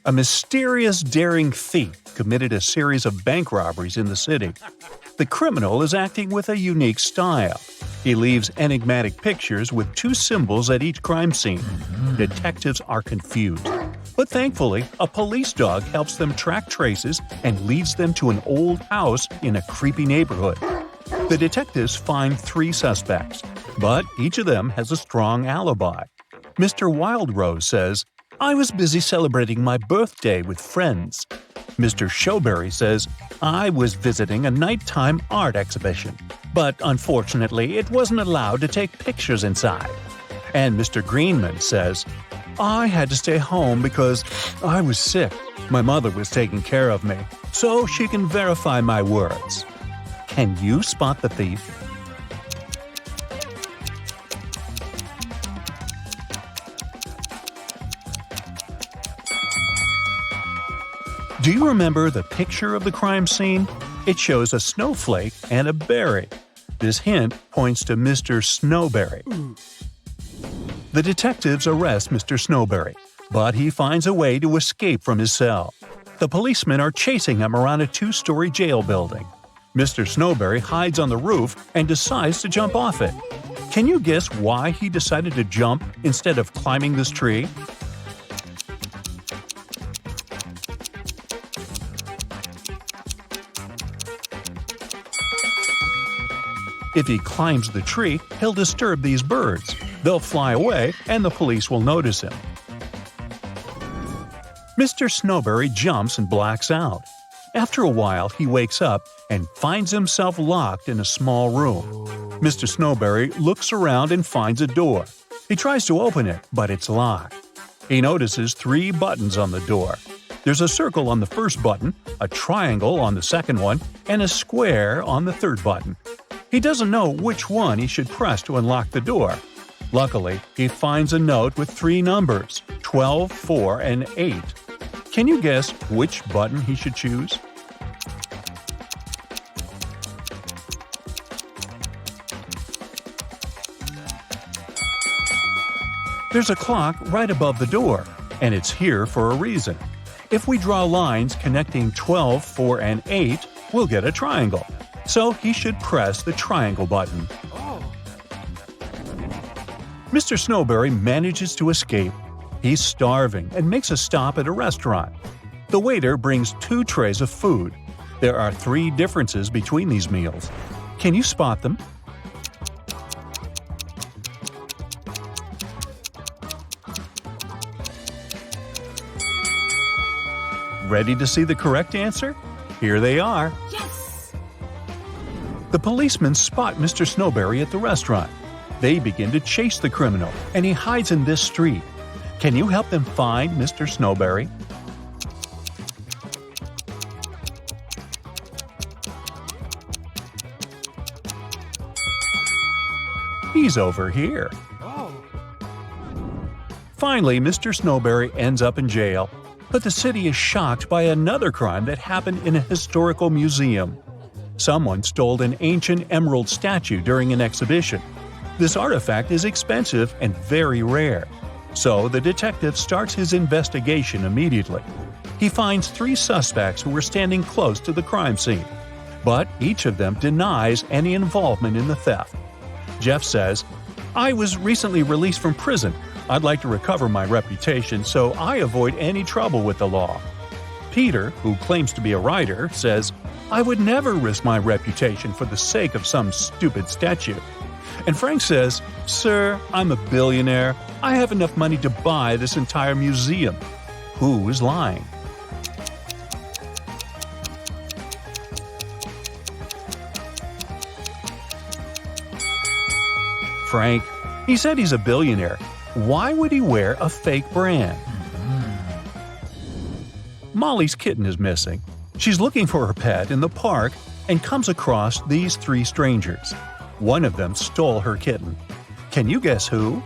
A mysterious, daring thief committed a series of bank robberies in the city. The criminal is acting with a unique style. He leaves enigmatic pictures with two symbols at each crime scene. Detectives are confused. But thankfully, a police dog helps them track traces and leads them to an old house in a creepy neighborhood. The detectives find 3 suspects, but each of them has a strong alibi. Mr. Wildrose says, "I was busy celebrating my birthday with friends." Mr. Showberry says, "I was visiting a nighttime art exhibition, but unfortunately it wasn't allowed to take pictures inside." And Mr. Greenman says, "I had to stay home because I was sick. My mother was taking care of me, so she can verify my words." Can you spot the thief? Do you remember the picture of the crime scene? It shows a snowflake and a berry. This hint points to Mr. Snowberry. The detectives arrest Mr. Snowberry, but he finds a way to escape from his cell. The policemen are chasing him around a 2-story jail building. Mr. Snowberry hides on the roof and decides to jump off it. Can you guess why he decided to jump instead of climbing this tree? If he climbs the tree, he'll disturb these birds. They'll fly away and the police will notice him. Mr. Snowberry jumps and blacks out. After a while, he wakes up and finds himself locked in a small room. Mr. Snowberry looks around and finds a door. He tries to open it, but it's locked. He notices 3 buttons on the door. There's a circle on the first button, a triangle on the second one, and a square on the third button. He doesn't know which one he should press to unlock the door. Luckily, he finds a note with 3 numbers, 12, 4, and 8. Can you guess which button he should choose? There's a clock right above the door, and it's here for a reason. If we draw lines connecting 12, 4, and 8, we'll get a triangle. So he should press the triangle button. Mr. Snowberry manages to escape. He's starving and makes a stop at a restaurant. The waiter brings 2 trays of food. There are 3 differences between these meals. Can you spot them? Ready to see the correct answer? Here they are. Yes! The policemen spot Mr. Snowberry at the restaurant. They begin to chase the criminal, and he hides in this street. Can you help them find Mr. Snowberry? He's over here. Oh. Finally, Mr. Snowberry ends up in jail. But the city is shocked by another crime that happened in a historical museum. Someone stole an ancient emerald statue during an exhibition. This artifact is expensive and very rare. So the detective starts his investigation immediately. He finds 3 suspects who were standing close to the crime scene. But each of them denies any involvement in the theft. Jeff says, "I was recently released from prison. I'd like to recover my reputation, so I avoid any trouble with the law." Peter, who claims to be a writer, says, "I would never risk my reputation for the sake of some stupid statue." And Frank says, "Sir, I'm a billionaire. I have enough money to buy this entire museum." Who is lying? Frank. He said he's a billionaire. Why would he wear a fake brand? Molly's kitten is missing. She's looking for her pet in the park and comes across these 3 strangers. One of them stole her kitten. Can you guess who?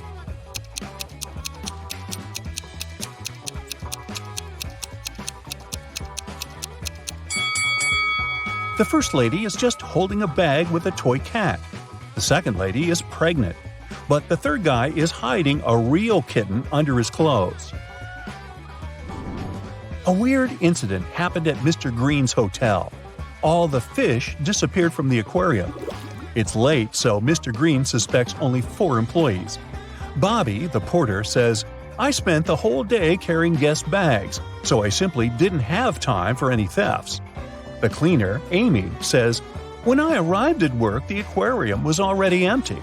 The first lady is just holding a bag with a toy cat. The second lady is pregnant. But the third guy is hiding a real kitten under his clothes. A weird incident happened at Mr. Green's hotel. All the fish disappeared from the aquarium. It's late, so Mr. Green suspects only 4 employees. Bobby, the porter, says, "I spent the whole day carrying guest bags, so I simply didn't have time for any thefts." The cleaner, Amy, says, "When I arrived at work, the aquarium was already empty."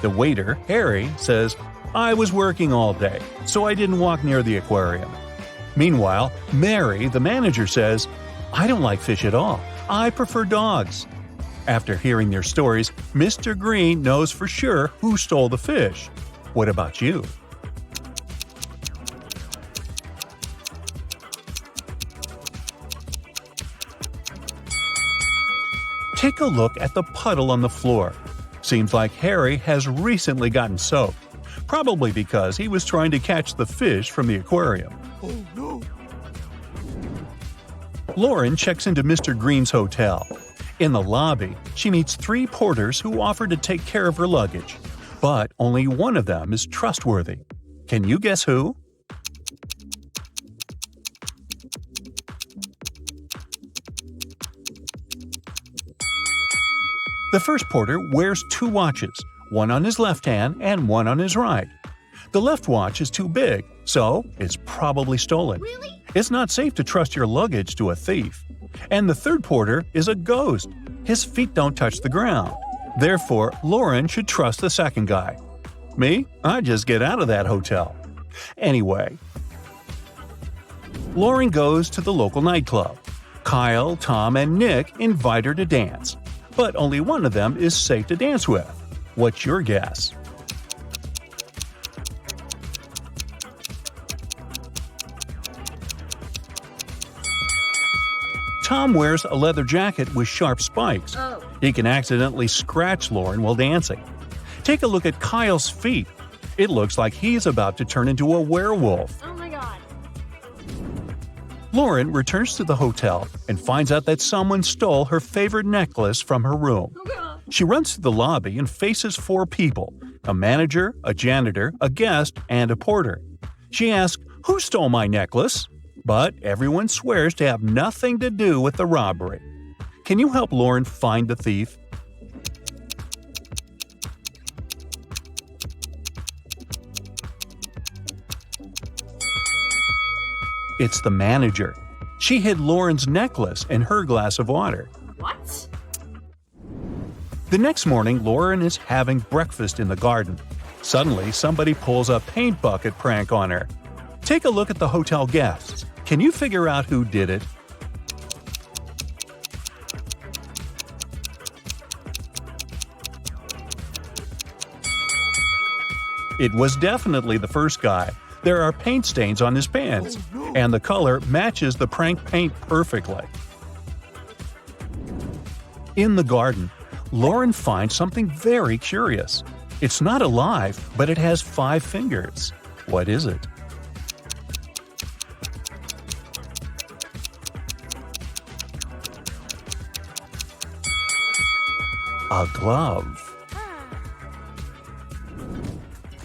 The waiter, Harry, says, "I was working all day, so I didn't walk near the aquarium." Meanwhile, Mary, the manager, says, "I don't like fish at all. I prefer dogs." After hearing their stories, Mr. Green knows for sure who stole the fish. What about you? Take a look at the puddle on the floor. Seems like Harry has recently gotten soaked, probably because he was trying to catch the fish from the aquarium. Oh no! Lauren checks into Mr. Green's hotel. In the lobby, she meets 3 porters who offer to take care of her luggage, but only one of them is trustworthy. Can you guess who? The first porter wears 2 watches, one on his left hand and one on his right. The left watch is too big, so it's probably stolen. Really? It's not safe to trust your luggage to a thief. And the third porter is a ghost. His feet don't touch the ground. Therefore, Lauren should trust the second guy. Me? I just get out of that hotel. Anyway, Lauren goes to the local nightclub. Kyle, Tom, and Nick invite her to dance. But only one of them is safe to dance with. What's your guess? Tom wears a leather jacket with sharp spikes. Oh. He can accidentally scratch Lauren while dancing. Take a look at Kyle's feet. It looks like he's about to turn into a werewolf. Oh my god. Lauren returns to the hotel and finds out that someone stole her favorite necklace from her room. Oh god. She runs to the lobby and faces 4 people: a manager, a janitor, a guest, and a porter. She asks, "Who stole my necklace?" But everyone swears to have nothing to do with the robbery. Can you help Lauren find the thief? It's the manager. She hid Lauren's necklace in her glass of water. What? The next morning, Lauren is having breakfast in the garden. Suddenly, somebody pulls a paint bucket prank on her. Take a look at the hotel guests. Can you figure out who did it? It was definitely the first guy. There are paint stains on his pants, and the color matches the prank paint perfectly. In the garden, Lauren finds something very curious. It's not alive, but it has 5 fingers. What is it? A glove.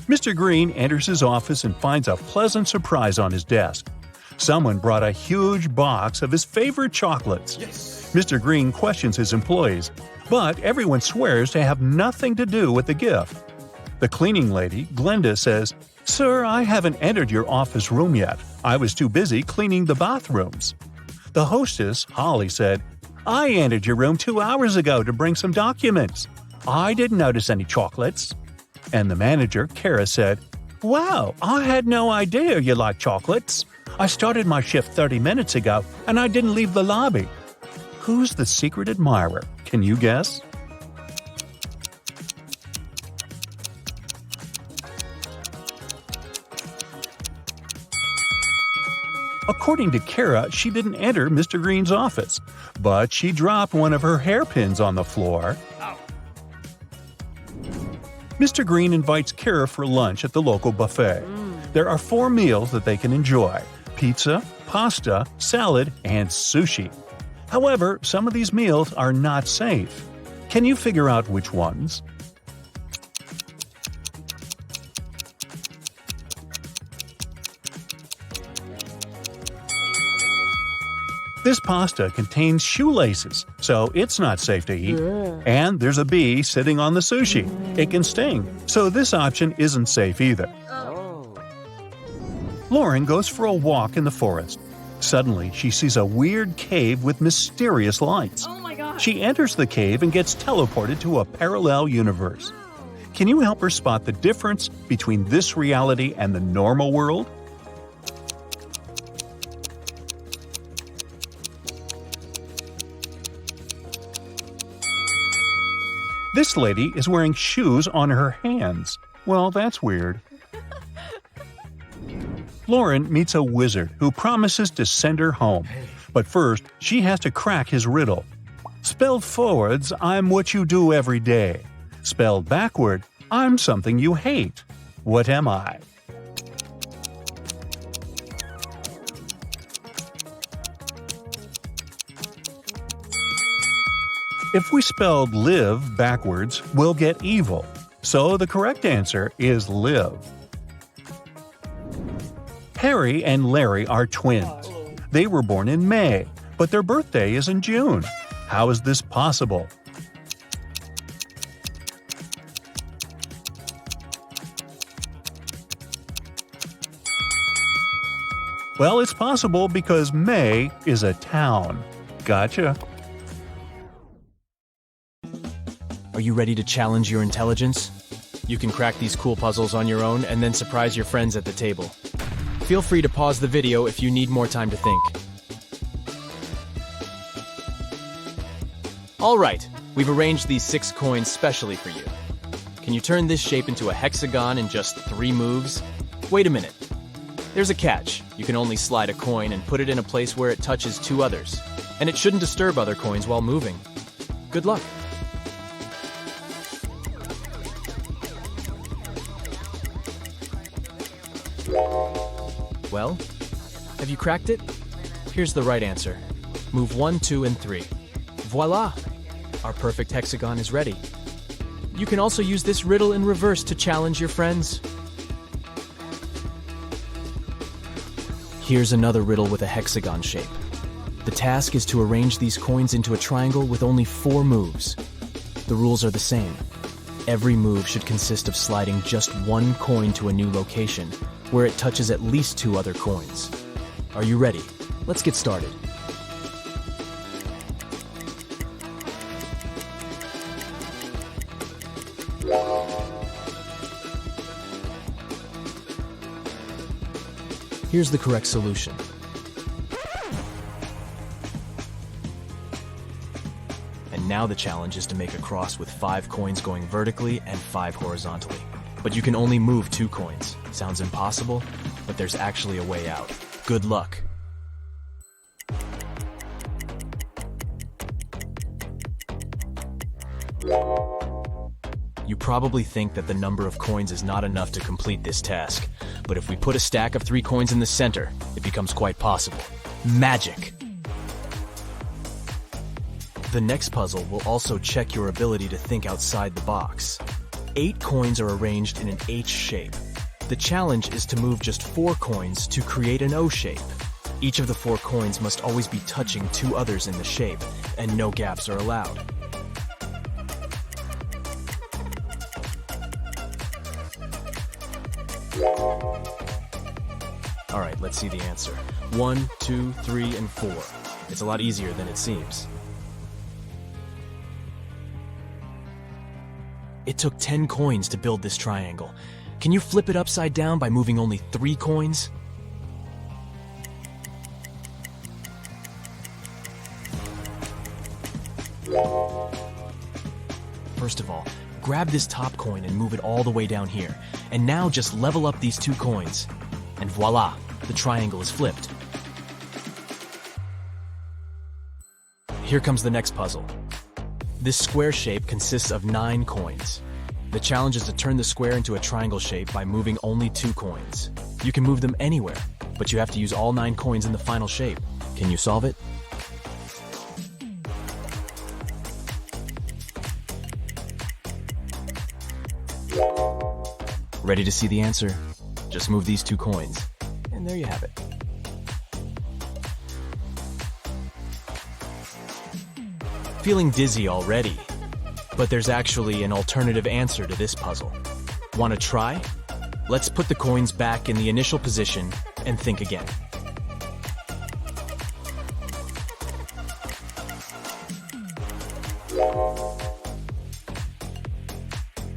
Mr. Green enters his office and finds a pleasant surprise on his desk. Someone brought a huge box of his favorite chocolates. Yes. Mr. Green questions his employees, but everyone swears to have nothing to do with the gift. The cleaning lady, Glenda, says, "Sir, I haven't entered your office room yet. I was too busy cleaning the bathrooms." The hostess, Holly, said, "I entered your room 2 hours ago to bring some documents. I didn't notice any chocolates." And the manager, Kara, said, "Wow, I had no idea you like chocolates. I started my shift 30 minutes ago and I didn't leave the lobby." Who's the secret admirer? Can you guess? According to Kara, she didn't enter Mr. Green's office, but she dropped one of her hairpins on the floor. Ow. Mr. Green invites Kara for lunch at the local buffet. There are 4 meals that they can enjoy: pizza, pasta, salad, and sushi. However, some of these meals are not safe. Can you figure out which ones? This pasta contains shoelaces, so it's not safe to eat. And there's a bee sitting on the sushi. It can sting, so this option isn't safe either. Lauren goes for a walk in the forest. Suddenly, she sees a weird cave with mysterious lights. Oh my god! She enters the cave and gets teleported to a parallel universe. Can you help her spot the difference between this reality and the normal world? This lady is wearing shoes on her hands. Well, that's weird. Lauren meets a wizard who promises to send her home. But first, she has to crack his riddle. Spelled forwards, I'm what you do every day. Spelled backward, I'm something you hate. What am I? If we spelled live backwards, we'll get evil. So the correct answer is live. Harry and Larry are twins. They were born in May, but their birthday is in June. How is this possible? Well, it's possible because May is a town. Gotcha. Are you ready to challenge your intelligence? You can crack these cool puzzles on your own and then surprise your friends at the table. Feel free to pause the video if you need more time to think. Alright, we've arranged these 6 coins specially for you. Can you turn this shape into a hexagon in just 3 moves? Wait a minute. There's a catch. You can only slide a coin and put it in a place where it touches 2 others. And it shouldn't disturb other coins while moving. Good luck. Well, have you cracked it? Here's the right answer. Move 1, 2, and 3. Voila! Our perfect hexagon is ready. You can also use this riddle in reverse to challenge your friends. Here's another riddle with a hexagon shape. The task is to arrange these coins into a triangle with only 4 moves. The rules are the same. Every move should consist of sliding just 1 coin to a new location, where it touches at least 2 other coins. Are you ready? Let's get started. Here's the correct solution. And now the challenge is to make a cross with 5 coins going vertically and 5 horizontally. But you can only move 2 coins. Sounds impossible, but there's actually a way out. Good luck. You probably think that the number of coins is not enough to complete this task, but if we put a stack of 3 coins in the center, it becomes quite possible. Magic! The next puzzle will also check your ability to think outside the box. 8 coins are arranged in an H shape. The challenge is to move just 4 coins to create an O shape. Each of the 4 coins must always be touching 2 others in the shape, and no gaps are allowed. Alright, let's see the answer. 1, 2, 3, and 4. It's a lot easier than it seems. It took 10 coins to build this triangle. Can you flip it upside down by moving only 3 coins? First of all, grab this top coin and move it all the way down here. And now just level up these 2 coins. And voila, the triangle is flipped. Here comes the next puzzle. This square shape consists of 9 coins. The challenge is to turn the square into a triangle shape by moving only 2 coins. You can move them anywhere, but you have to use all 9 coins in the final shape. Can you solve it? Ready to see the answer? Just move these 2 coins, and there you have it. Feeling dizzy already? But there's actually an alternative answer to this puzzle. Want to try? Let's put the coins back in the initial position and think again.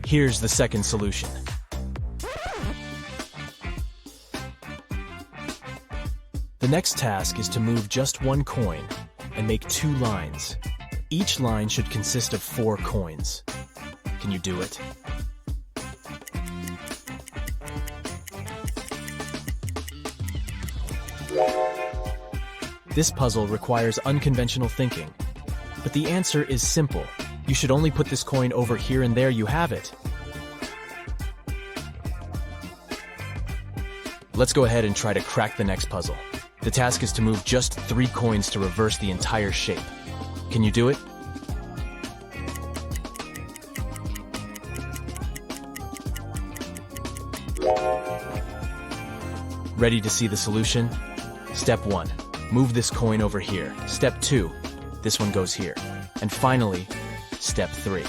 Here's the second solution. The next task is to move just one coin and make 2 lines. Each line should consist of 4 coins. Can you do it? This puzzle requires unconventional thinking, but the answer is simple. You should only put this coin over here and there you have it. Let's go ahead and try to crack the next puzzle. The task is to move just 3 coins to reverse the entire shape. Can you do it? Ready to see the solution? Step 1. Move this coin over here. Step 2. This one goes here. And finally, Step 3.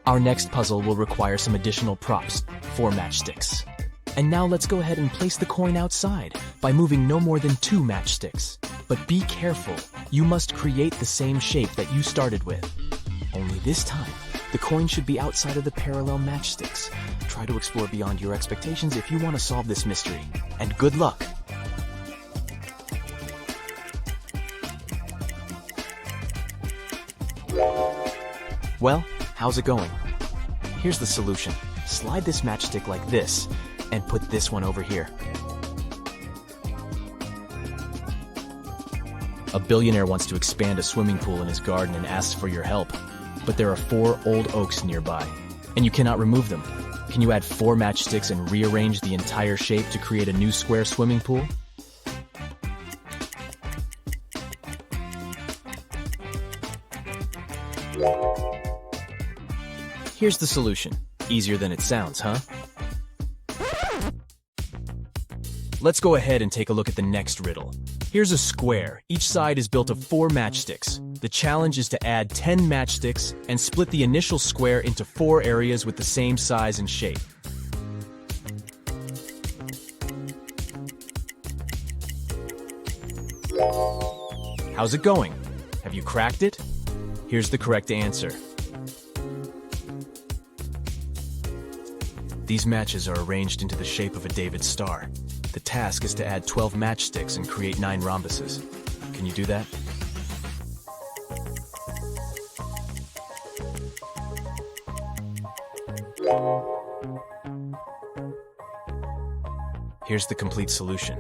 Our next puzzle will require some additional props, 4 matchsticks. And now let's go ahead and place the coin outside by moving no more than 2 matchsticks. But be careful, you must create the same shape that you started with. Only this time, the coin should be outside of the parallel matchsticks. Try to explore beyond your expectations if you want to solve this mystery. And good luck! Well, how's it going? Here's the solution. Slide this matchstick like this, and put this one over here. A billionaire wants to expand a swimming pool in his garden and asks for your help. But there are 4 old oaks nearby, and you cannot remove them. Can you add 4 matchsticks and rearrange the entire shape to create a new square swimming pool? Here's the solution. Easier than it sounds, huh? Let's go ahead and take a look at the next riddle. Here's a square. Each side is built of 4 matchsticks. The challenge is to add 10 matchsticks and split the initial square into 4 areas with the same size and shape. How's it going? Have you cracked it? Here's the correct answer. These matches are arranged into the shape of a David star. The task is to add 12 matchsticks and create 9 rhombuses. Can you do that? Here's the complete solution.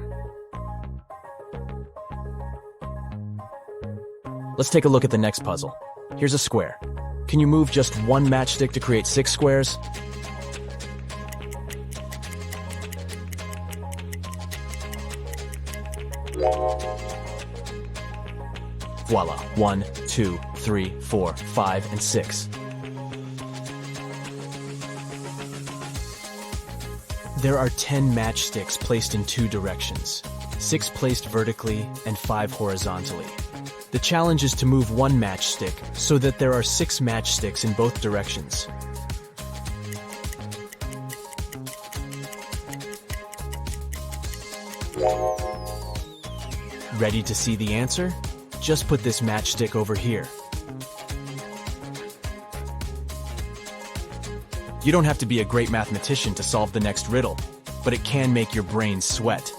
Let's take a look at the next puzzle. Here's a square. Can you move just 1 matchstick to create 6 squares? Voila. 1, 2, 3, 4, 5, and 6. There are 10 matchsticks placed in 2 directions, 6 placed vertically and 5 horizontally. The challenge is to move 1 matchstick so that there are 6 matchsticks in both directions. Ready to see the answer? Just put this matchstick over here. You don't have to be a great mathematician to solve the next riddle, but it can make your brain sweat.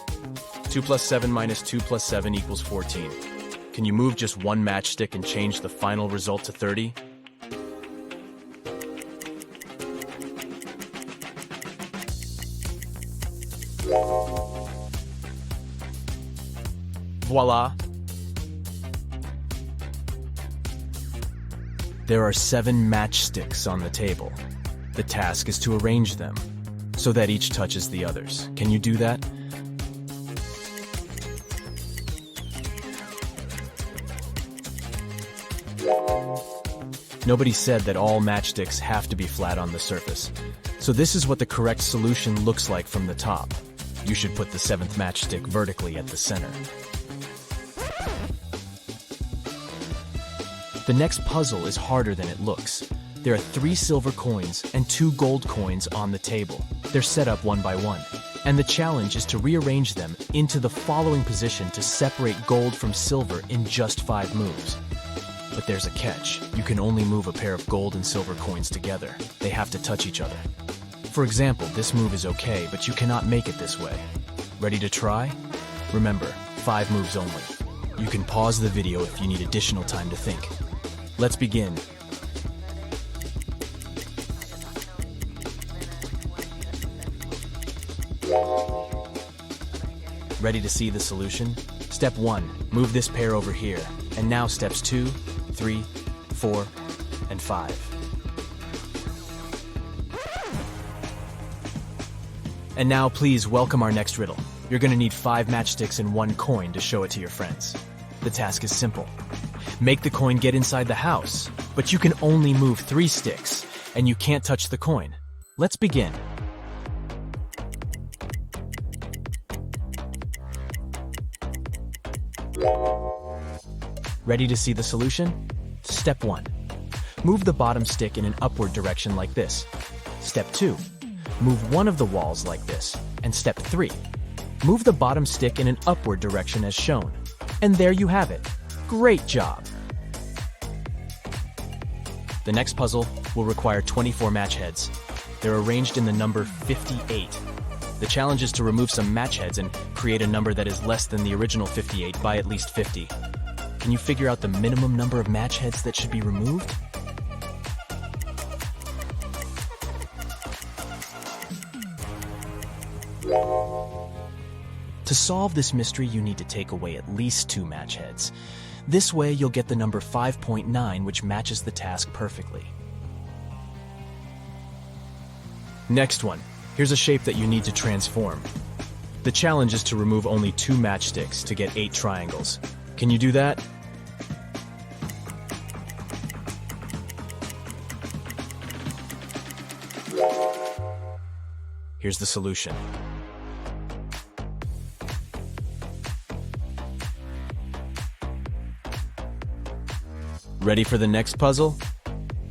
2 plus 7 minus 2 plus 7 equals 14. Can you move just 1 matchstick and change the final result to 30? Voila! There are 7 matchsticks on the table. The task is to arrange them so that each touches the others. Can you do that? Nobody said that all matchsticks have to be flat on the surface. So this is what the correct solution looks like from the top. You should put the 7th matchstick vertically at the center. The next puzzle is harder than it looks. There are 3 silver coins and 2 gold coins on the table. They're set up one by one, and the challenge is to rearrange them into the following position to separate gold from silver in just 5 moves. But there's a catch. You can only move a pair of gold and silver coins together. They have to touch each other. For example, this move is okay, but you cannot make it this way. Ready to try? Remember, 5 moves only. You can pause the video if you need additional time to think. Let's begin. Ready to see the solution? Step 1, move this pair over here. And now steps 2, 3, 4, and 5. And now please welcome our next riddle. You're gonna need 5 matchsticks and 1 coin to show it to your friends. The task is simple. Make the coin get inside the house, but you can only move 3 sticks, and you can't touch the coin. Let's begin. Ready to see the solution? Step 1. Move the bottom stick in an upward direction like this. Step 2. Move one of the walls like this. And step 3. Move the bottom stick in an upward direction as shown. And there you have it. Great job! The next puzzle will require 24 match heads. They're arranged in the number 58. The challenge is to remove some match heads and create a number that is less than the original 58 by at least 50. Can you figure out the minimum number of match heads that should be removed? To solve this mystery, you need to take away at least 2 match heads. This way, you'll get the number 5.9, which matches the task perfectly. Next one. Here's a shape that you need to transform. The challenge is to remove only 2 matchsticks to get 8 triangles. Can you do that? Here's the solution. Ready for the next puzzle?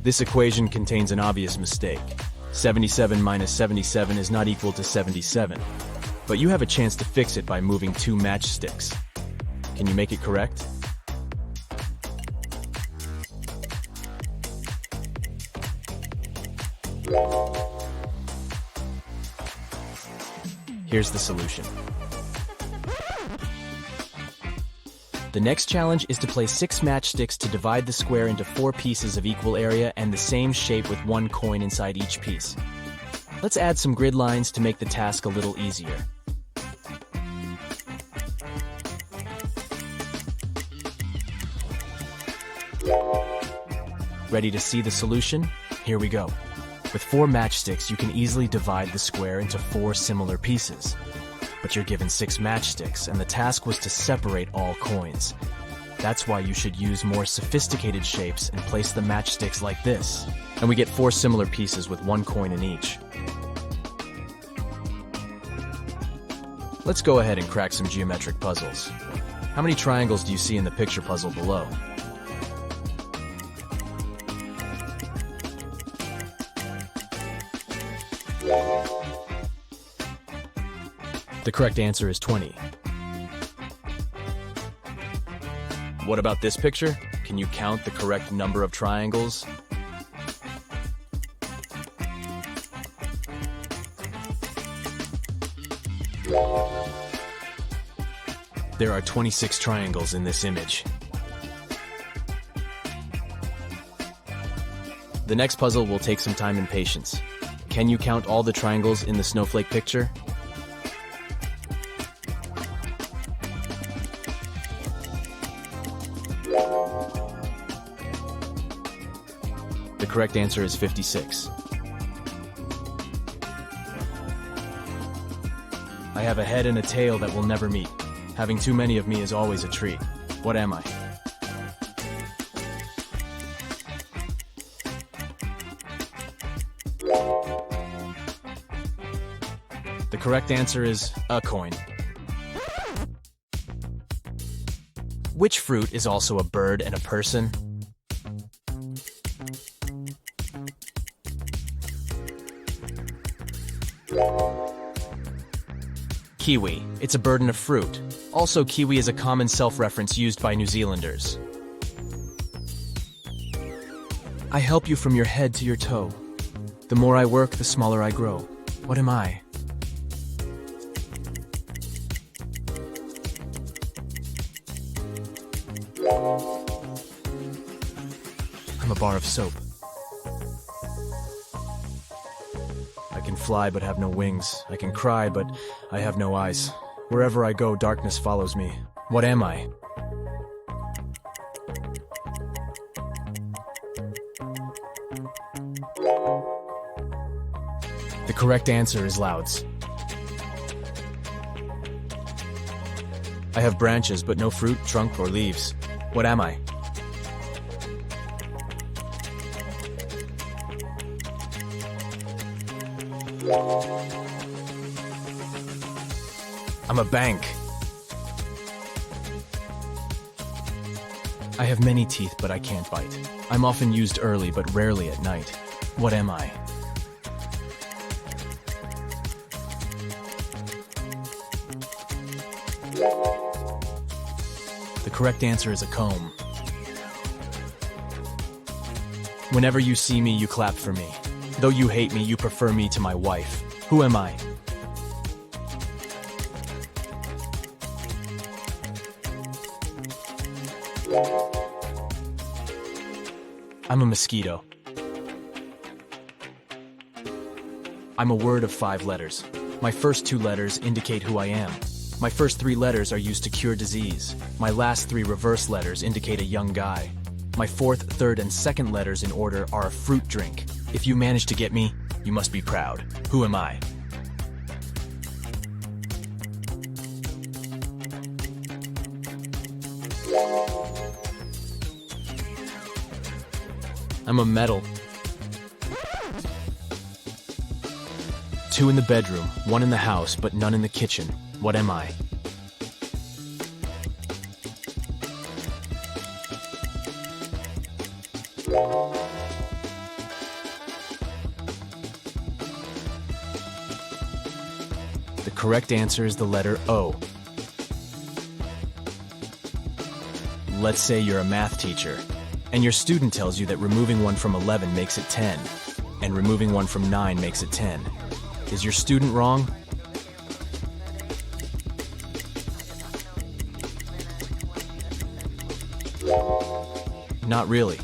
This equation contains an obvious mistake. 77 minus 77 is not equal to 77. But you have a chance to fix it by moving 2 matchsticks. Can you make it correct? Here's the solution. The next challenge is to place 6 matchsticks to divide the square into 4 pieces of equal area and the same shape with 1 coin inside each piece. Let's add some grid lines to make the task a little easier. Ready to see the solution? Here we go. With 4 matchsticks, you can easily divide the square into 4 similar pieces. But you're given 6 matchsticks, and the task was to separate all coins. That's why you should use more sophisticated shapes and place the matchsticks like this. And we get 4 similar pieces with 1 coin in each. Let's go ahead and crack some geometric puzzles. How many triangles do you see in the picture puzzle below? The correct answer is 20. What about this picture? Can you count the correct number of triangles? There are 26 triangles in this image. The next puzzle will take some time and patience. Can you count all the triangles in the snowflake picture? The correct answer is 56. I have a head and a tail that will never meet. Having too many of me is always a treat. What am I? The correct answer is a coin. Which fruit is also a bird and a person? Kiwi. It's a bird and a fruit. Also, kiwi is a common self-reference used by New Zealanders. I help you from your head to your toe. The more I work, the smaller I grow. What am I? I'm a bar of soap. I can fly but have no wings. I can cry but I have no eyes. Wherever I go, darkness follows me. What am I? The correct answer is louds. I have branches but no fruit, trunk, or leaves. What am I? I'm a bank. I have many teeth, but I can't bite. I'm often used early, but rarely at night. What am I? The correct answer is a comb. Whenever you see me, you clap for me. Though you hate me, you prefer me to my wife. Who am I? I'm a mosquito. I'm a word of 5 letters. My first 2 letters indicate who I am. My first 3 letters are used to cure disease. My last 3 reverse letters indicate a young guy. My 4th, 3rd, and 2nd letters in order are a fruit drink. If you manage to get me, you must be proud. Who am I? I'm a medal. 2 in the bedroom, 1 in the house, but none in the kitchen. What am I? The correct answer is the letter O. Let's say you're a math teacher, and your student tells you that removing 1 from 11 makes it 10, and removing 1 from 9 makes it 10. Is your student wrong? Not really.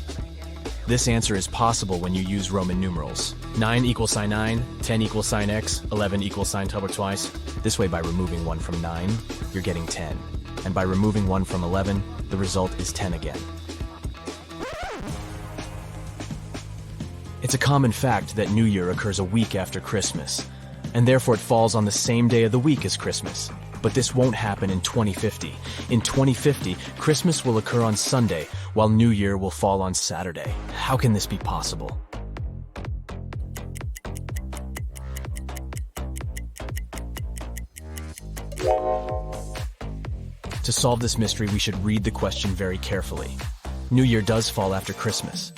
This answer is possible when you use Roman numerals. 9 equals sign 9, 10 equals sign x, 11 equals sign double twice. This way, by removing 1 from 9, you're getting 10. And by removing 1 from 11, the result is 10 again. It's a common fact that New Year occurs a week after Christmas, and therefore it falls on the same day of the week as Christmas. But this won't happen in 2050. In 2050, Christmas will occur on Sunday, while New Year will fall on Saturday. How can this be possible? To solve this mystery, we should read the question very carefully. New Year does fall after Christmas,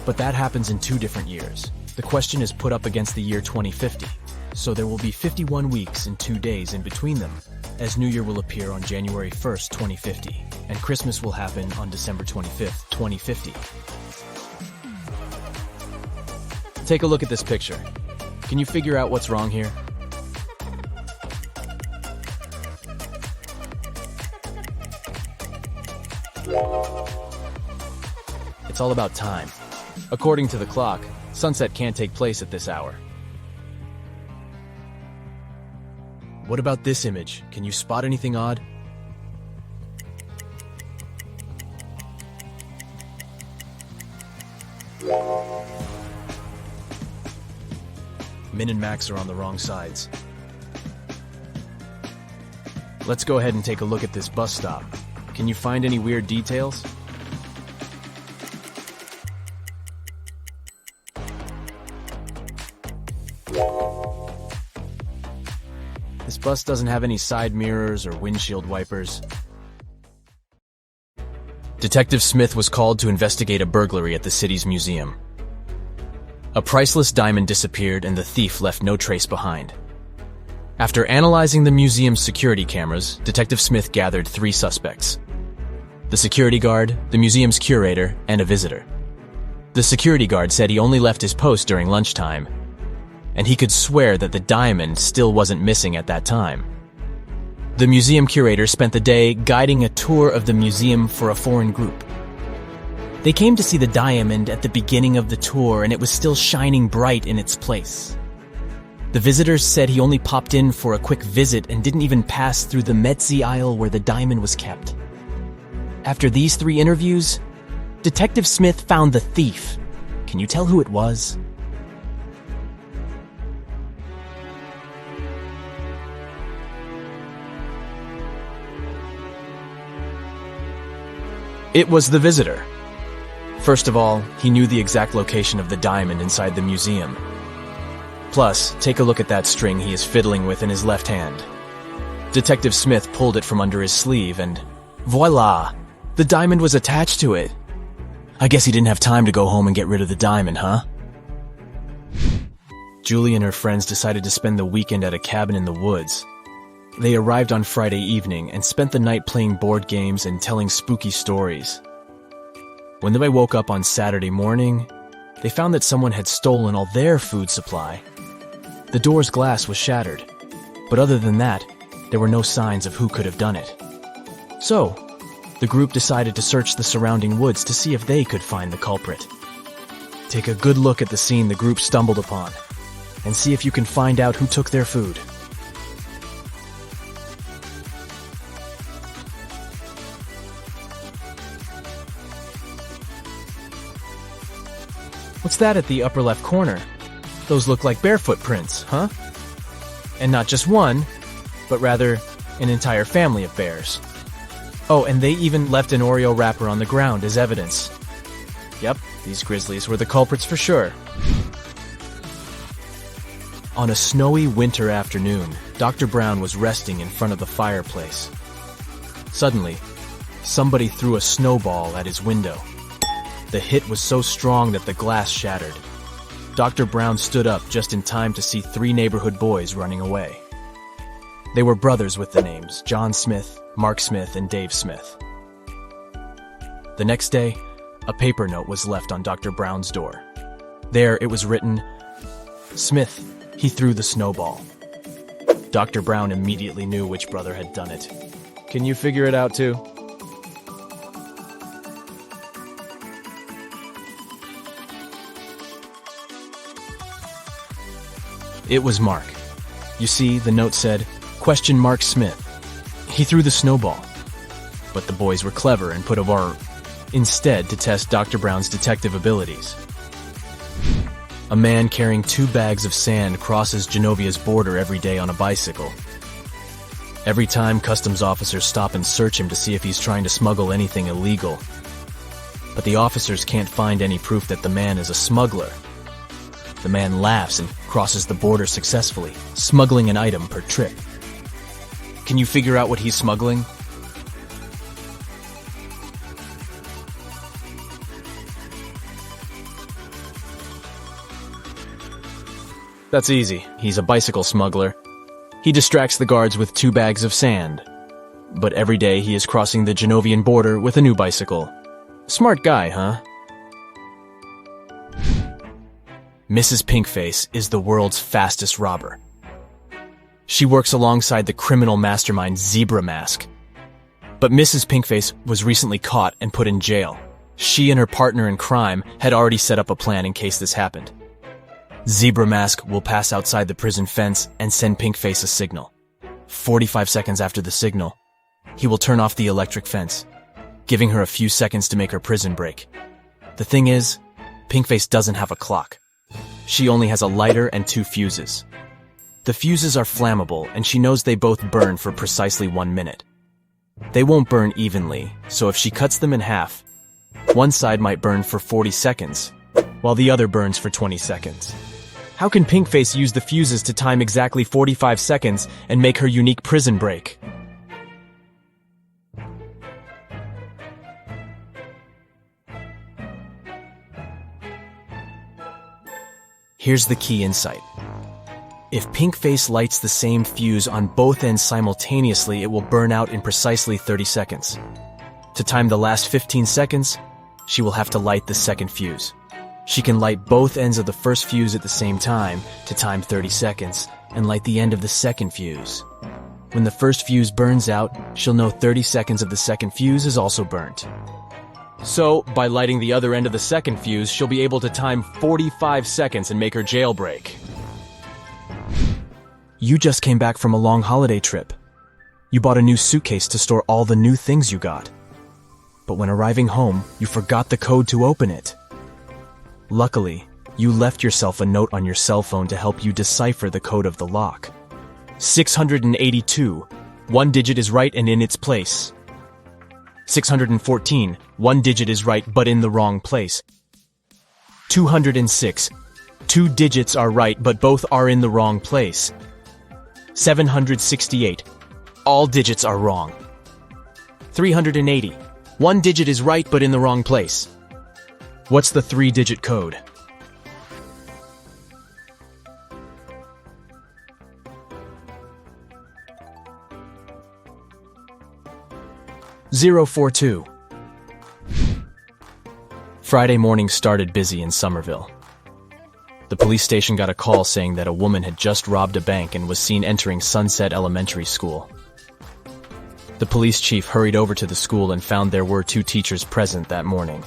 but that happens in 2 different years. The question is put up against the year 2050, so there will be 51 weeks and 2 days in between them, as New Year will appear on January 1st, 2050, and Christmas will happen on December 25th, 2050. Take a look at this picture. Can you figure out what's wrong here? It's all about time. According to the clock, sunset can't take place at this hour. What about this image? Can you spot anything odd? Min and max are on the wrong sides. Let's go ahead and take a look at this bus stop. Can you find any weird details? This bus doesn't have any side mirrors or windshield wipers. Detective Smith was called to investigate a burglary at the city's museum. A priceless diamond disappeared and the thief left no trace behind. After analyzing the museum's security cameras, Detective Smith gathered 3 suspects: the security guard, the museum's curator, and a visitor. The security guard said he only left his post during lunchtime, and he could swear that the diamond still wasn't missing at that time. The museum curator spent the day guiding a tour of the museum for a foreign group. They came to see the diamond at the beginning of the tour, and it was still shining bright in its place. The visitors said he only popped in for a quick visit and didn't even pass through the Metzi aisle where the diamond was kept. After these 3 interviews, Detective Smith found the thief. Can you tell who it was? It was the visitor. First of all, he knew the exact location of the diamond inside the museum. Plus, take a look at that string he is fiddling with in his left hand. Detective Smith pulled it from under his sleeve and voila! The diamond was attached to it. I guess he didn't have time to go home and get rid of the diamond, huh? Julie and her friends decided to spend the weekend at a cabin in the woods. They arrived on Friday evening and spent the night playing board games and telling spooky stories. When they woke up on Saturday morning, they found that someone had stolen all their food supply. The door's glass was shattered, but other than that, there were no signs of who could have done it. So, the group decided to search the surrounding woods to see if they could find the culprit. Take a good look at the scene the group stumbled upon, and see if you can find out who took their food. What's that at the upper left corner? Those look like barefoot prints, huh? And not just one, but rather an entire family of bears. Oh, and they even left an Oreo wrapper on the ground as evidence. Yep, these grizzlies were the culprits for sure. On a snowy winter afternoon, Dr. Brown was resting in front of the fireplace. Suddenly, somebody threw a snowball at his window. The hit was so strong that the glass shattered. Dr. Brown stood up just in time to see 3 neighborhood boys running away. They were brothers with the names John Smith, Mark Smith, and Dave Smith. The next day, a paper note was left on Dr. Brown's door. There it was written, "Smith, he threw the snowball." Dr. Brown immediately knew which brother had done it. Can you figure it out too? It was Mark. You see, the note said, "Question Mark Smith. He threw the snowball." But the boys were clever and put a bar instead to test Dr. Brown's detective abilities. A man carrying 2 bags of sand crosses Genovia's border every day on a bicycle. Every time, customs officers stop and search him to see if he's trying to smuggle anything illegal. But the officers can't find any proof that the man is a smuggler. The man laughs and crosses the border successfully, smuggling an item per trip. Can you figure out what he's smuggling? That's easy. He's a bicycle smuggler. He distracts the guards with 2 bags of sand. But every day he is crossing the Genovian border with a new bicycle. Smart guy, huh? Mrs. Pinkface is the world's fastest robber. She works alongside the criminal mastermind Zebra Mask. But Mrs. Pinkface was recently caught and put in jail. She and her partner in crime had already set up a plan in case this happened. Zebra Mask will pass outside the prison fence and send Pinkface a signal. 45 seconds after the signal, he will turn off the electric fence, giving her a few seconds to make her prison break. The thing is, Pinkface doesn't have a clock. She only has a lighter and 2 fuses. The fuses are flammable, and she knows they both burn for precisely 1 minute. They won't burn evenly, so if she cuts them in half, one side might burn for 40 seconds, while the other burns for 20 seconds. How can Pinkface use the fuses to time exactly 45 seconds and make her unique prison break? Here's the key insight. If pink face lights the same fuse on both ends simultaneously, it will burn out in precisely 30 seconds. To time the last 15 seconds, she will have to light the second fuse. She can light both ends of the first fuse at the same time to time 30 seconds and light the end of the second fuse. When the first fuse burns out, she'll know 30 seconds of the second fuse is also burnt. So, by lighting the other end of the second fuse, she'll be able to time 45 seconds and make her jailbreak. You just came back from a long holiday trip. You bought a new suitcase to store all the new things you got. But when arriving home, you forgot the code to open it. Luckily, you left yourself a note on your cell phone to help you decipher the code of the lock. 682. One digit is right and in its place. 614. One digit is right but in the wrong place. 206. Two digits are right but both are in the wrong place. 768. All digits are wrong. 380. One digit is right but in the wrong place. What's the 3-digit code? (042). Friday morning started busy in Somerville. The police station got a call saying that a woman had just robbed a bank and was seen entering Sunset Elementary School. The police chief hurried over to the school and found there were 2 teachers present that morning.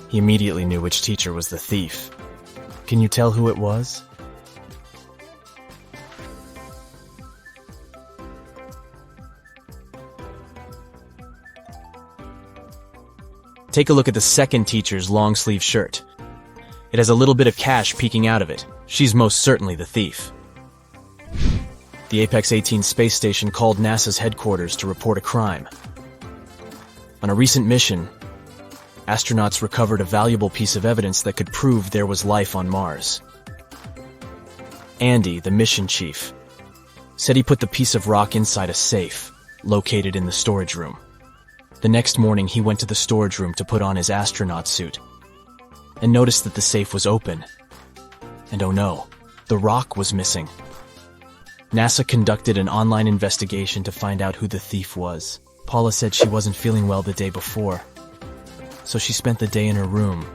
He immediately knew which teacher was the thief. Can you tell who it was? Take a look at the second teacher's long-sleeve shirt. It has a little bit of cash peeking out of it. She's most certainly the thief. The Apex 18 space station called NASA's headquarters to report a crime. On a recent mission, astronauts recovered a valuable piece of evidence that could prove there was life on Mars. Andy, the mission chief, said he put the piece of rock inside a safe, located in the storage room. The next morning, he went to the storage room to put on his astronaut suit and noticed that the safe was open. And oh no, the rock was missing. NASA conducted an online investigation to find out who the thief was. Paula said she wasn't feeling well the day before, so she spent the day in her room.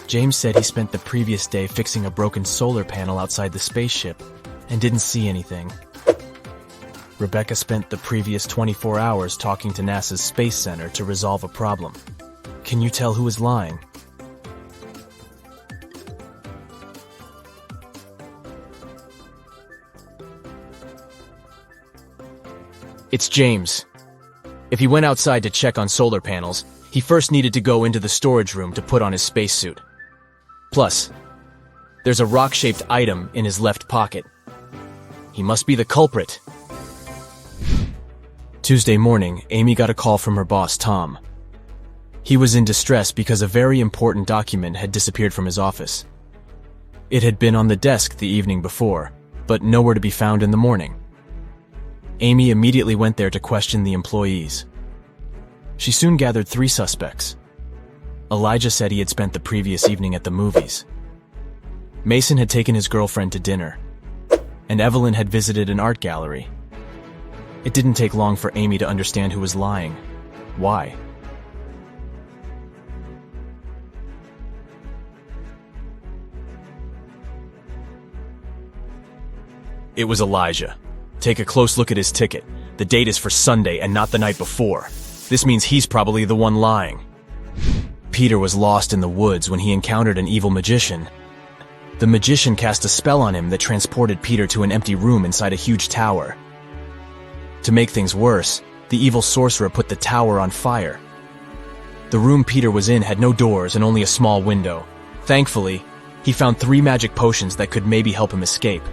James said he spent the previous day fixing a broken solar panel outside the spaceship and didn't see anything. Rebecca spent the previous 24 hours talking to NASA's Space Center to resolve a problem. Can you tell who is lying? It's James. If he went outside to check on solar panels, he first needed to go into the storage room to put on his spacesuit. Plus, there's a rock-shaped item in his left pocket. He must be the culprit. Tuesday morning, Amy got a call from her boss, Tom. He was in distress because a very important document had disappeared from his office. It had been on the desk the evening before, but nowhere to be found in the morning. Amy immediately went there to question the employees. She soon gathered 3 suspects. Elijah said he had spent the previous evening at the movies. Mason had taken his girlfriend to dinner, and Evelyn had visited an art gallery. It didn't take long for Amy to understand who was lying. Why? It was Elijah. Take a close look at his ticket. The date is for Sunday and not the night before. This means he's probably the one lying. Peter was lost in the woods when he encountered an evil magician. The magician cast a spell on him that transported Peter to an empty room inside a huge tower. To make things worse, the evil sorcerer put the tower on fire. The room Peter was in had no doors and only a small window. Thankfully, he found 3 magic potions that could maybe help him escape.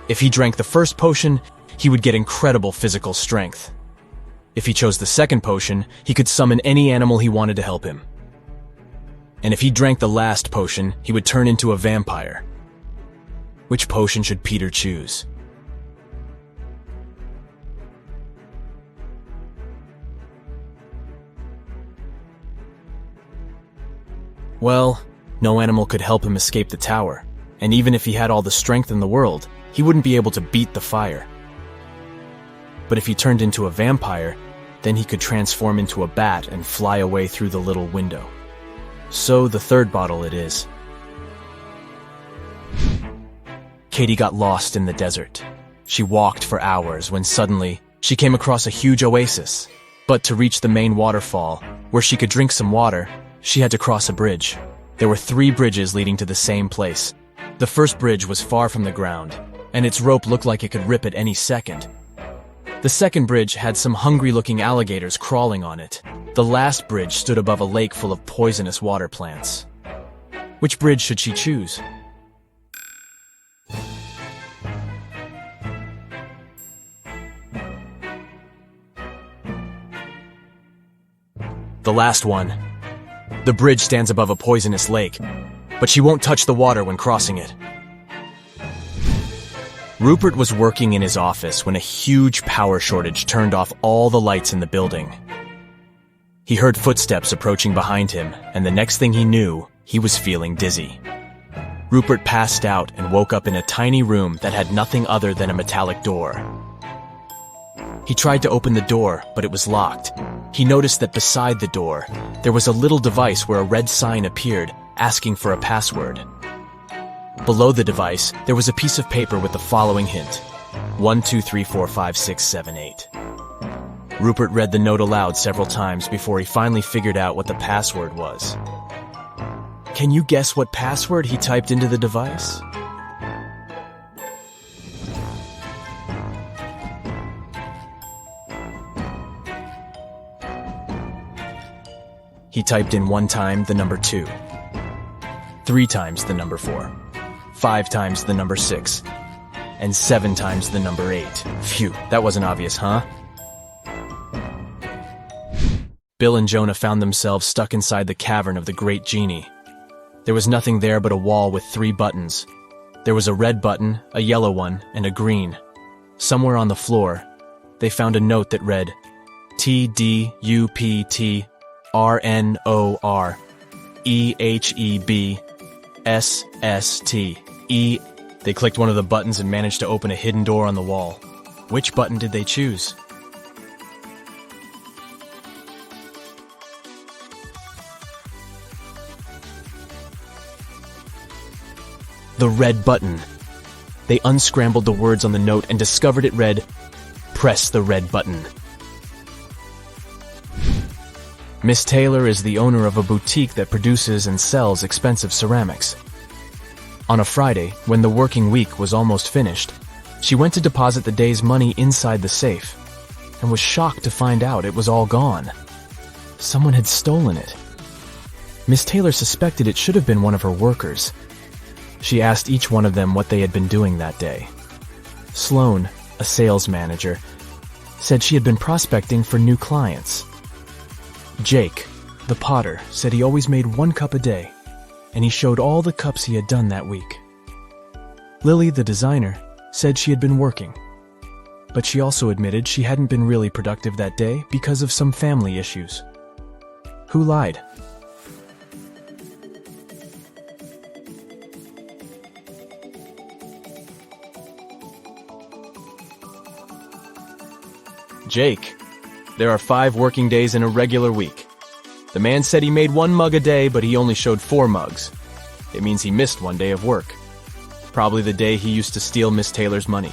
If he drank the first potion, he would get incredible physical strength. If he chose the second potion, he could summon any animal he wanted to help him. And if he drank the last potion, he would turn into a vampire. Which potion should Peter choose? Well, no animal could help him escape the tower, and even if he had all the strength in the world, he wouldn't be able to beat the fire. But if he turned into a vampire, then he could transform into a bat and fly away through the little window. So the third bottle it is. Katie got lost in the desert. She walked for hours when suddenly she came across a huge oasis. But to reach the main waterfall, where she could drink some water, she had to cross a bridge. There were 3 bridges leading to the same place. The first bridge was far from the ground, and its rope looked like it could rip at any second. The second bridge had some hungry-looking alligators crawling on it. The last bridge stood above a lake full of poisonous water plants. Which bridge should she choose? The last one. The bridge stands above a poisonous lake, but she won't touch the water when crossing it. Rupert was working in his office when a huge power shortage turned off all the lights in the building. He heard footsteps approaching behind him, and the next thing he knew, he was feeling dizzy. Rupert passed out and woke up in a tiny room that had nothing other than a metallic door. He tried to open the door, but it was locked. He noticed that beside the door, there was a little device where a red sign appeared, asking for a password. Below the device, there was a piece of paper with the following hint: 1, 2, 3, 4, 5, 6, 7, 8. Rupert read the note aloud several times before he finally figured out what the password was. Can you guess what password he typed into the device? He typed in 1 time the number 2, 3 times the number 4, 5 times the number 6, and 7 times the number 8. Phew, that wasn't obvious, huh? Bill and Jonah found themselves stuck inside the cavern of the Great Genie. There was nothing there but a wall with 3 buttons. There was a red button, a yellow one, and a green. Somewhere on the floor, they found a note that read, TDUPT RNOREHEBSSTE. They clicked one of the buttons and managed to open a hidden door on the wall. Which button did they choose? The red button. They unscrambled the words on the note and discovered it read, "Press the red button." Miss Taylor is the owner of a boutique that produces and sells expensive ceramics. On a Friday, when the working week was almost finished, she went to deposit the day's money inside the safe and was shocked to find out it was all gone. Someone had stolen it. Miss Taylor suspected it should have been one of her workers. She asked each one of them what they had been doing that day. Sloan, a sales manager, said she had been prospecting for new clients. Jake, the potter, said he always made 1 cup a day, and he showed all the cups he had done that week. Lily, the designer, said she had been working, but she also admitted she hadn't been really productive that day because of some family issues. Who lied? Jake. There are 5 working days in a regular week. The man said he made 1 mug a day, but he only showed 4 mugs. It means he missed 1 day of work. Probably the day he used to steal Miss Taylor's money.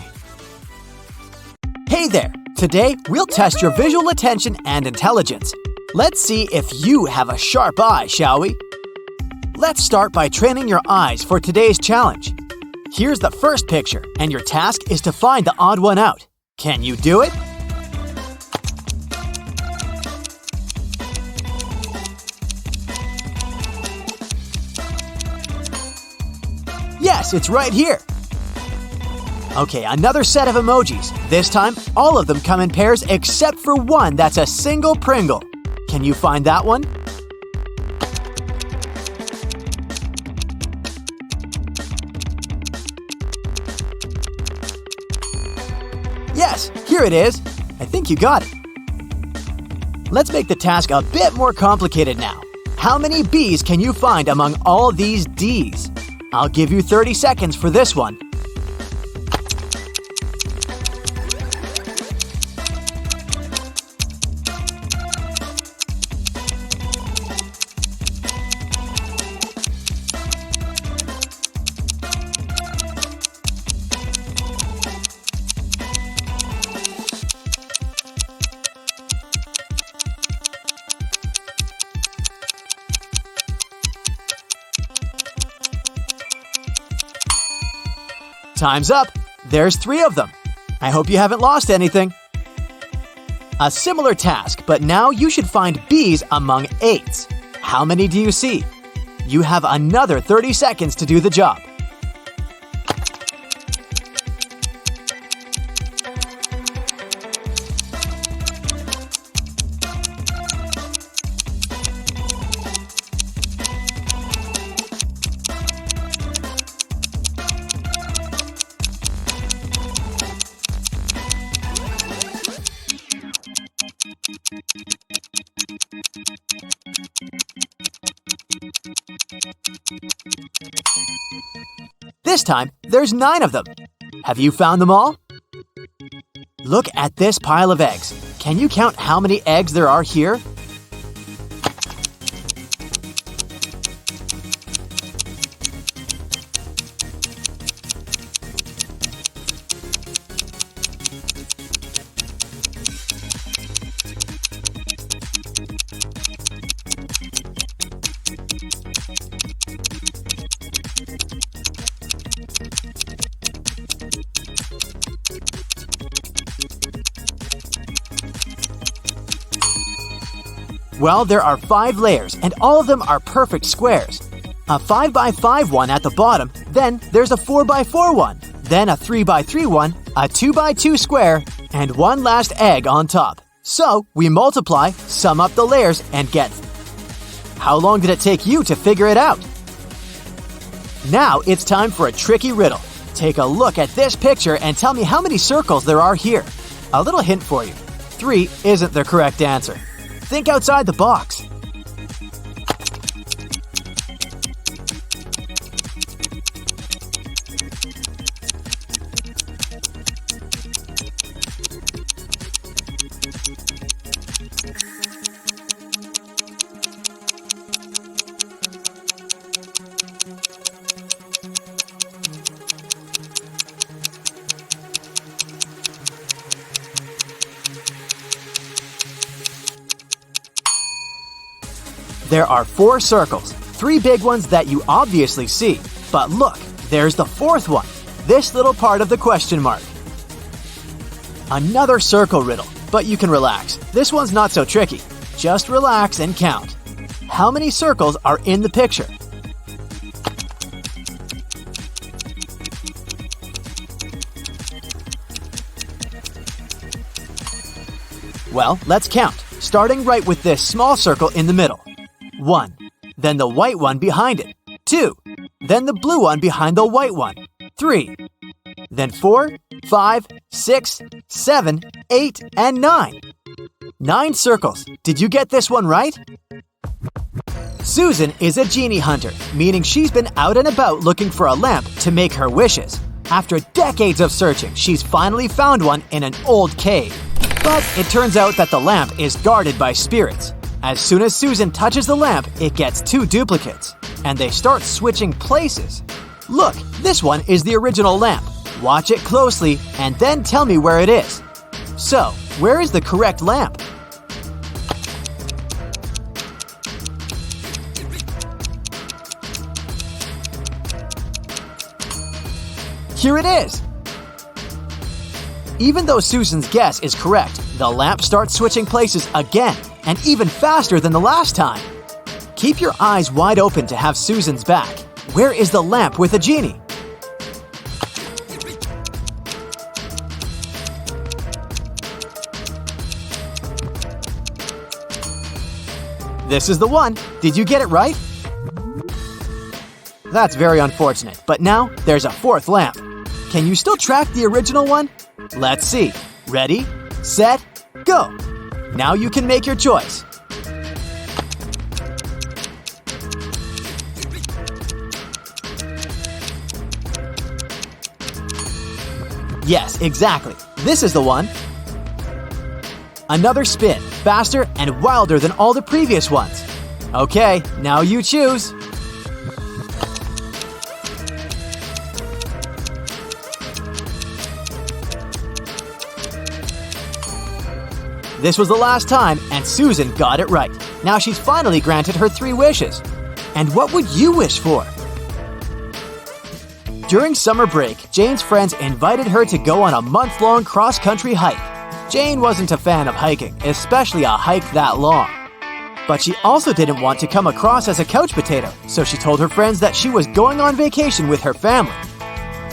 Hey there! Today, we'll test your visual attention and intelligence. Let's see if you have a sharp eye, shall we? Let's start by training your eyes for today's challenge. Here's the first picture, and your task is to find the odd one out. Can you do it? Yes, it's right here. Okay, another set of emojis. This time, all of them come in pairs except for one that's a single Pringle. Can you find that one? Yes, here it is. I think you got it. Let's make the task a bit more complicated now. How many B's can you find among all these D's? I'll give you 30 seconds for this one. Time's up! There's 3 of them. I hope you haven't lost anything. A similar task, but now you should find B's among 8s. How many do you see? You have another 30 seconds to do the job. This time, there's 9 of them. Have you found them all? Look at this pile of eggs. Can you count how many eggs there are here? Well, there are 5 layers, and all of them are perfect squares. A 5x5 one at the bottom, then there's a 4x4 one, then a 3x3 one, a 2x2 square, and one last egg on top. So, we multiply, sum up the layers, and get. How long did it take you to figure it out? Now it's time for a tricky riddle. Take a look at this picture and tell me how many circles there are here. A little hint for you. 3 isn't the correct answer. Think outside the box. There are 4 circles, 3 big ones that you obviously see. But look, there's the 4th one, this little part of the question mark. Another circle riddle, but you can relax. This one's not so tricky. Just relax and count. How many circles are in the picture? Well, let's count, starting right with this small circle in the middle. 1. Then the white one behind it. 2. Then the blue one behind the white one. 3. Then 4, 5, 6, 7, 8, and 9. 9 circles. Did you get this one right? Susan is a genie hunter, meaning she's been out and about looking for a lamp to make her wishes. After decades of searching, she's finally found one in an old cave. But it turns out that the lamp is guarded by spirits. As soon as Susan touches the lamp, it gets 2 duplicates, and they start switching places. Look, this one is the original lamp. Watch it closely, and then tell me where it is. So, where is the correct lamp? Here it is! Even though Susan's guess is correct, the lamp starts switching places again, and even faster than the last time. Keep your eyes wide open to have Susan's back. Where is the lamp with a genie? This is the one. Did you get it right? That's very unfortunate, but now there's a 4th lamp. Can you still track the original one? Let's see. Ready, set, go! Now you can make your choice. Yes, exactly. This is the one. Another spin, faster and wilder than all the previous ones. Okay, now you choose. This was the last time, and Susan got it right. Now she's finally granted her 3 wishes. And what would you wish for? During summer break, Jane's friends invited her to go on a month-long cross-country hike. Jane wasn't a fan of hiking, especially a hike that long. But she also didn't want to come across as a couch potato, so she told her friends that she was going on vacation with her family.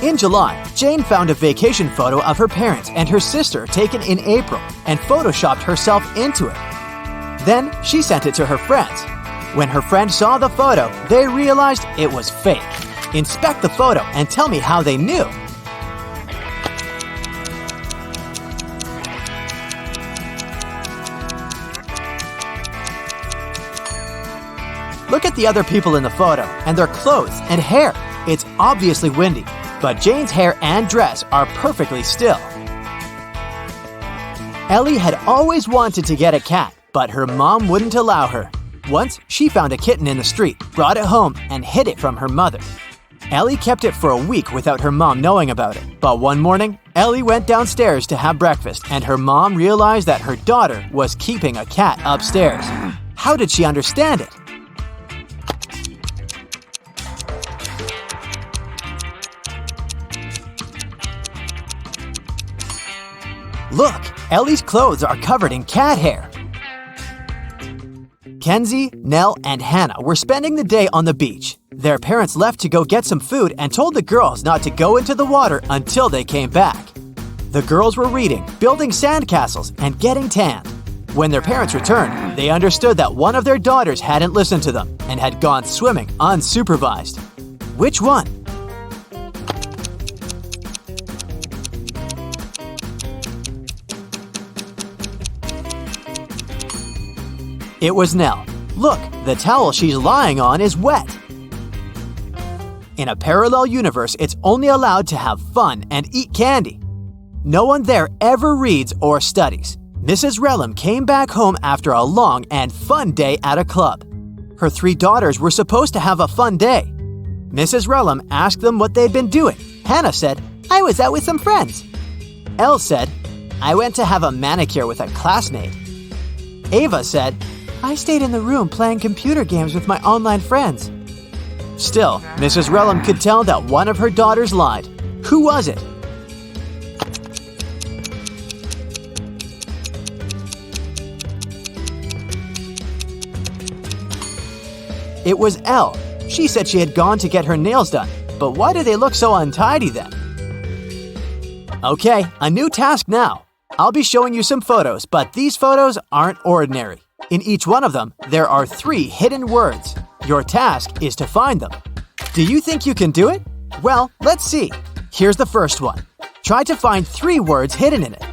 In July, Jane found a vacation photo of her parents and her sister taken in April and photoshopped herself into it. Then she sent it to her friends. When her friends saw the photo, they realized it was fake. Inspect the photo and tell me how they knew. Look at the other people in the photo and their clothes and hair. It's obviously windy, but Jane's hair and dress are perfectly still. Ellie had always wanted to get a cat, but her mom wouldn't allow her. Once, she found a kitten in the street, brought it home, and hid it from her mother. Ellie kept it for a week without her mom knowing about it. But one morning, Ellie went downstairs to have breakfast, and her mom realized that her daughter was keeping a cat upstairs. How did she understand it? Look, Ellie's clothes are covered in cat hair. Kenzie, Nell, and Hannah were spending the day on the beach. Their parents left to go get some food and told the girls not to go into the water until they came back. The girls were reading, building sandcastles, and getting tanned. When their parents returned, they understood that one of their daughters hadn't listened to them and had gone swimming unsupervised. Which one? It was Nell. Look, the towel she's lying on is wet. In a parallel universe, it's only allowed to have fun and eat candy. No one there ever reads or studies. Mrs. Relham came back home after a long and fun day at a club. Her 3 daughters were supposed to have a fun day. Mrs. Relham asked them what they'd been doing. Hannah said, "I was out with some friends." Elle said, "I went to have a manicure with a classmate." Ava said, "I stayed in the room playing computer games with my online friends." Still, Mrs. Relham could tell that one of her daughters lied. Who was it? It was Elle. She said she had gone to get her nails done. But why do they look so untidy then? Okay, a new task now. I'll be showing you some photos, but these photos aren't ordinary. In each one of them, there are 3 hidden words. Your task is to find them. Do you think you can do it? Well, let's see. Here's the first one. Try to find 3 words hidden in it.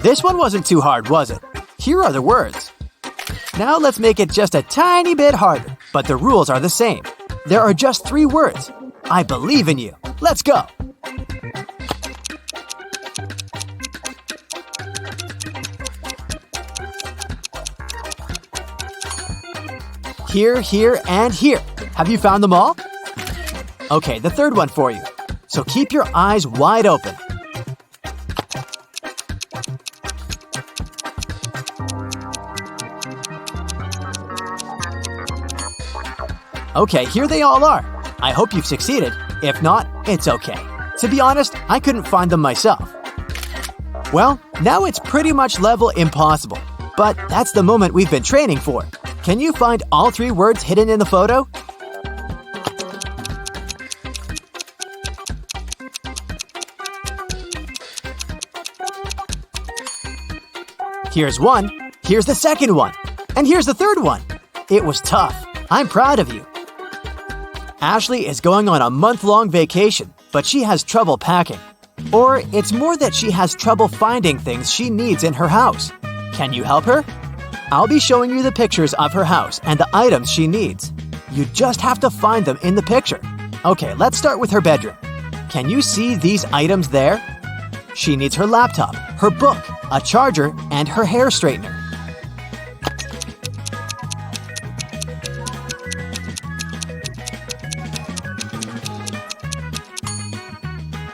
This one wasn't too hard, was it? Here are the words. Now let's make it just a tiny bit harder, but the rules are the same. There are just 3 words. I believe in you. Let's go. Here, here, and here. Have you found them all? Okay, the third one for you. So keep your eyes wide open. Okay, here they all are. I hope you've succeeded. If not, it's okay. To be honest, I couldn't find them myself. Well, now it's pretty much level impossible. But that's the moment we've been training for. Can you find all 3 words hidden in the photo? Here's one. Here's the second one. And here's the third one. It was tough. I'm proud of you. Ashley is going on a month-long vacation, but she has trouble packing. Or it's more that she has trouble finding things she needs in her house. Can you help her? I'll be showing you the pictures of her house and the items she needs. You just have to find them in the picture. Okay, let's start with her bedroom. Can you see these items there? She needs her laptop, her book, a charger, and her hair straightener.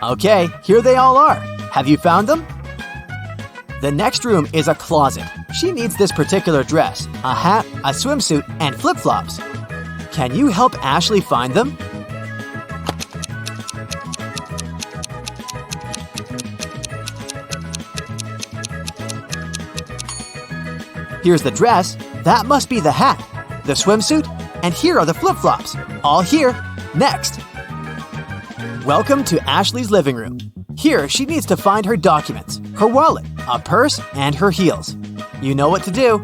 Okay, here they all are. Have you found them? The next room is a closet. She needs this particular dress, a hat, a swimsuit, and flip-flops. Can you help Ashley find them? Here's the dress. That must be the hat. The swimsuit. And here are the flip-flops. All here. Next. Welcome to Ashley's living room. Here, she needs to find her documents, her wallet, a purse, and her heels. You know what to do.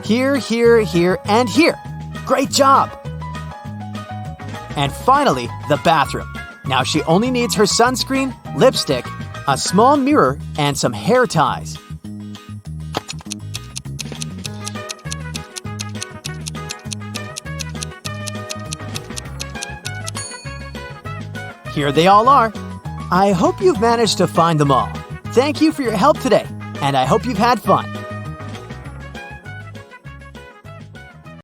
Here, here, here, and here. Great job! And finally, the bathroom. Now she only needs her sunscreen, lipstick, a small mirror, and some hair ties. Here they all are. I hope you've managed to find them all. Thank you for your help today, and I hope you've had fun.